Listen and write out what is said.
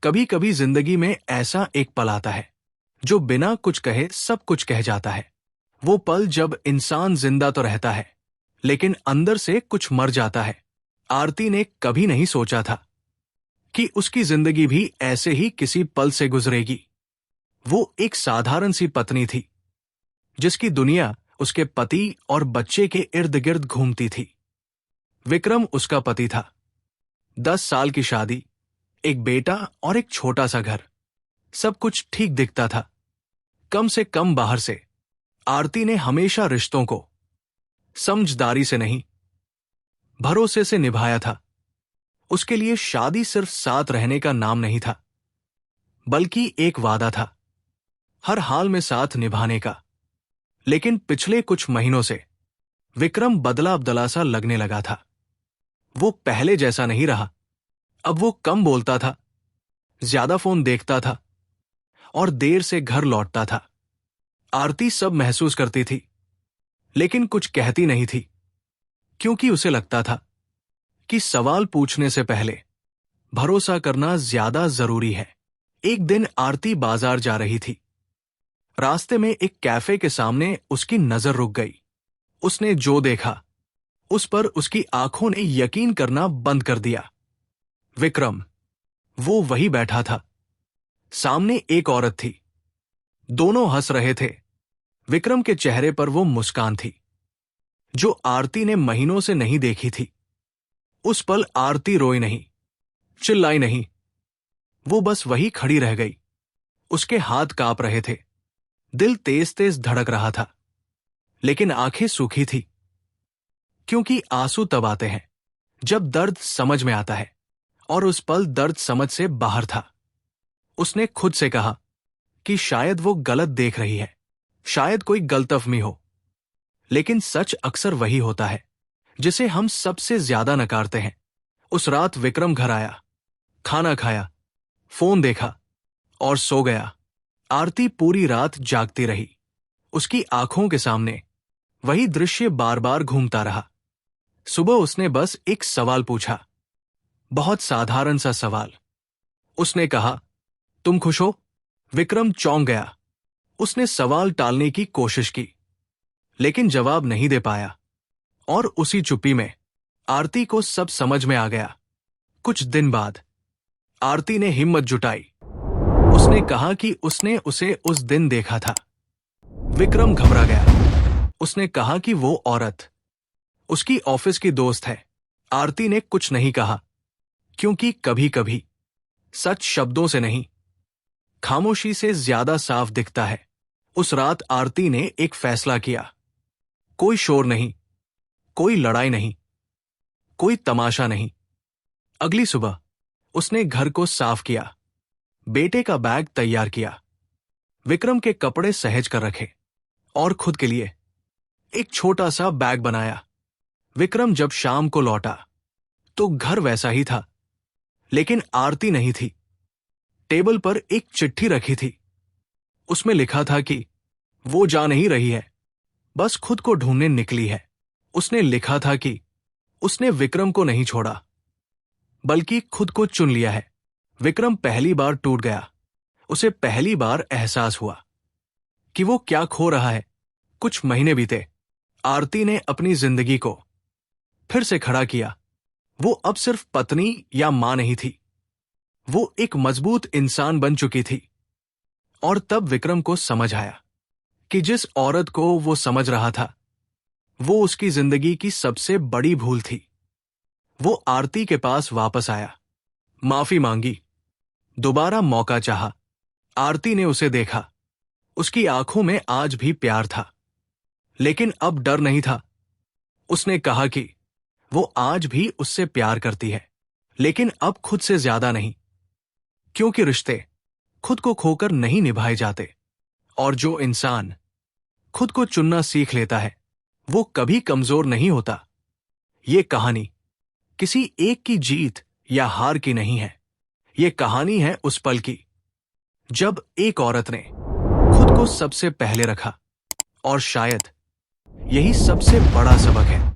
कभी कभी जिंदगी में ऐसा एक पल आता है जो बिना कुछ कहे सब कुछ कह जाता है। वो पल जब इंसान जिंदा तो रहता है लेकिन अंदर से कुछ मर जाता है। आरती ने कभी नहीं सोचा था कि उसकी जिंदगी भी ऐसे ही किसी पल से गुजरेगी। वो एक साधारण सी पत्नी थी जिसकी दुनिया उसके पति और बच्चे के इर्द गिर्द घूमती थी। विक्रम उसका पति था। 10 साल की शादी, एक बेटा और एक छोटा सा घर। सब कुछ ठीक दिखता था, कम से कम बाहर से। आरती ने हमेशा रिश्तों को समझदारी से नहीं, भरोसे से निभाया था। उसके लिए शादी सिर्फ साथ रहने का नाम नहीं था, बल्कि एक वादा था, हर हाल में साथ निभाने का। लेकिन पिछले कुछ महीनों से विक्रम बदला बदला सा लगने लगा था। वो पहले जैसा नहीं रहा। अब वो कम बोलता था, ज्यादा फोन देखता था और देर से घर लौटता था। आरती सब महसूस करती थी लेकिन कुछ कहती नहीं थी, क्योंकि उसे लगता था कि सवाल पूछने से पहले भरोसा करना ज्यादा जरूरी है। एक दिन आरती बाजार जा रही थी। रास्ते में एक कैफे के सामने उसकी नजर रुक गई। उसने जो देखा उस पर उसकी आंखों ने यकीन करना बंद कर दिया। विक्रम, वो वही बैठा था। सामने एक औरत थी। दोनों हंस रहे थे। विक्रम के चेहरे पर वो मुस्कान थी जो आरती ने महीनों से नहीं देखी थी। उस पल आरती रोई नहीं, चिल्लाई नहीं। वो बस वही खड़ी रह गई। उसके हाथ कांप रहे थे, दिल तेज तेज धड़क रहा था, लेकिन आंखें सूखी थी, क्योंकि आंसू तब आते हैं जब दर्द समझ में आता है, और उस पल दर्द समझ से बाहर था। उसने खुद से कहा कि शायद वो गलत देख रही है, शायद कोई गलतफहमी हो। लेकिन सच अक्सर वही होता है जिसे हम सबसे ज्यादा नकारते हैं। उस रात विक्रम घर आया, खाना खाया, फोन देखा और सो गया। आरती पूरी रात जागती रही। उसकी आंखों के सामने वही दृश्य बार बार घूमता रहा। सुबह उसने बस एक सवाल पूछा, बहुत साधारण सा सवाल। उसने कहा, तुम खुश हो? विक्रम चौंक गया। उसने सवाल टालने की कोशिश की, लेकिन जवाब नहीं दे पाया। और उसी चुप्पी में आरती को सब समझ में आ गया। कुछ दिन बाद आरती ने हिम्मत जुटाई। उसने कहा कि उसने उसे उस दिन देखा था। विक्रम घबरा गया। उसने कहा कि वो औरत उसकी ऑफिस की दोस्त है। आरती ने कुछ नहीं कहा, क्योंकि कभी कभी सच शब्दों से नहीं, खामोशी से ज्यादा साफ दिखता है। उस रात आरती ने एक फैसला किया। कोई शोर नहीं, कोई लड़ाई नहीं, कोई तमाशा नहीं। अगली सुबह उसने घर को साफ किया, बेटे का बैग तैयार किया, विक्रम के कपड़े सहेज कर रखे और खुद के लिए एक छोटा सा बैग बनाया। विक्रम जब शाम को लौटा तो घर वैसा ही था, लेकिन आरती नहीं थी। टेबल पर एक चिट्ठी रखी थी। उसमें लिखा था कि वो जा नहीं रही है, बस खुद को ढूंढने निकली है। उसने लिखा था कि उसने विक्रम को नहीं छोड़ा, बल्कि खुद को चुन लिया है। विक्रम पहली बार टूट गया। उसे पहली बार एहसास हुआ कि वो क्या खो रहा है। कुछ महीने बीते। आरती ने अपनी जिंदगी को फिर से खड़ा किया। वो अब सिर्फ पत्नी या मां नहीं थी, वो एक मजबूत इंसान बन चुकी थी। और तब विक्रम को समझ आया कि जिस औरत को वो समझ रहा था, वो उसकी जिंदगी की सबसे बड़ी भूल थी। वो आरती के पास वापस आया, माफी मांगी, दोबारा मौका चाहा। आरती ने उसे देखा। उसकी आंखों में आज भी प्यार था, लेकिन अब डर नहीं था। उसने कहा कि वो आज भी उससे प्यार करती है, लेकिन अब खुद से ज्यादा नहीं, क्योंकि रिश्ते खुद को खोकर नहीं निभाए जाते। और जो इंसान खुद को चुनना सीख लेता है, वो कभी कमजोर नहीं होता। ये कहानी किसी एक की जीत या हार की नहीं है। ये कहानी है उस पल की जब एक औरत ने खुद को सबसे पहले रखा। और शायद यही सबसे बड़ा सबक है।